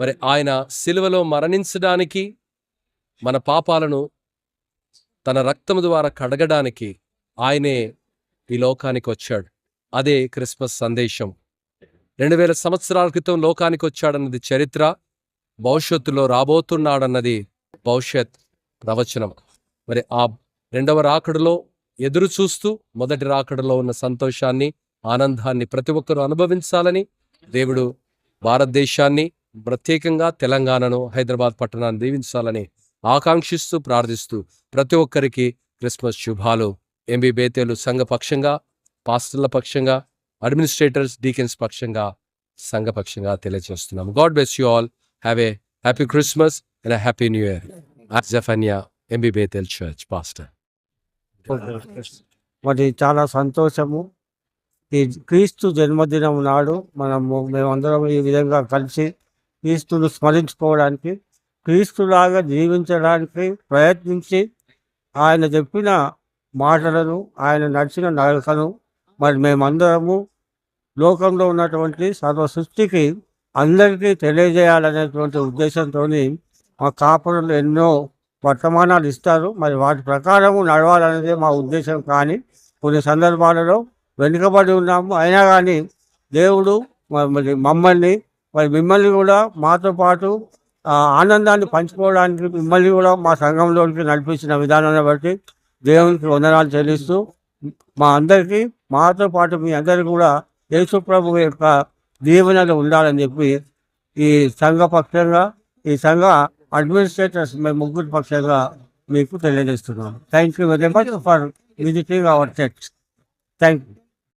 మరి ఆయన సిలువలో మరణించడానికి, మన పాపాలను తన రక్తము ద్వారా కడగడానికి ఆయనే ఈ లోకానికి వచ్చాడు. అదే క్రిస్మస్ సందేశం. 2000 సంవత్సరాల క్రితం లోకానికి వచ్చాడన్నది చరిత్ర, భవిష్యత్తులో రాబోతున్నాడన్నది భవిష్యత్ ప్రవచనం. మరి ఆ రెండవ రాకడలో ఎదురు చూస్తూ మొదటి రాకడలో ఉన్న సంతోషాన్ని, ఆనందాన్ని ప్రతి ఒక్కరూ అనుభవించాలని దేవుడు భారతదేశాన్ని, ప్రత్యేకంగా తెలంగాణను, హైదరాబాద్ పట్టణాన్ని దీవించాలని ఆకాంక్షిస్తూ ప్రార్థిస్తూ ప్రతి ఒక్కరికి క్రిస్మస్ శుభాలు ఎంబీ బేతేలు సంఘ పక్షంగా, పాస్టర్ల పక్షంగా, అడ్మినిస్ట్రేటర్స్, డీకెన్స్ పక్షంగా, సంఘ పక్షంగా తెలియజేస్తున్నాం. God bless you all. Have a happy Christmas and happy new year. Zephaniah, MB Bethel church pastor. మరి చాలా సంతోషము. ఈ క్రీస్తు జన్మదినం నాడు మేమందరం ఈ విధంగా కలిసి క్రీస్తును స్మరించుకోవడానికి, క్రీస్తులాగా జీవించడానికి ప్రయత్నించి ఆయన చెప్పిన మాటలను, ఆయన నడిచిన నడకను మరి మేమందరము లోకంలో ఉన్నటువంటి సర్వ సృష్టికి అందరికీ తెలియజేయాలనేటువంటి ఉద్దేశంతో మా కాపురులు ఎన్నో వర్తమానాలు ఇస్తారు. మరి వాటి ప్రకారము నడవాలనేదే మా ఉద్దేశం. కానీ కొన్ని సందర్భాలలో వెనుకబడి ఉన్నాము. అయినా కానీ దేవుడు మరి మమ్మల్ని, మరి మిమ్మల్ని కూడా మాతో పాటు ఆనందాన్ని పంచుకోవడానికి మిమ్మల్ని కూడా మా సంఘంలోకి నడిపించిన విధానాన్ని బట్టి దేవునికి వందనాలు చెల్లిస్తూ, మా అందరికీ, మాతో పాటు మీ అందరికీ కూడా యేసు ప్రభువు యొక్క దీవెనలు ఉండాలని చెప్పి ఈ సంఘ పక్షంగా, ఈ సంఘ అడ్మినిస్ట్రేటర్స్ మేము ముగ్గురు పక్షంగా మీకు తెలియజేస్తున్నాం. Thank you very much for visiting our church. Thank you.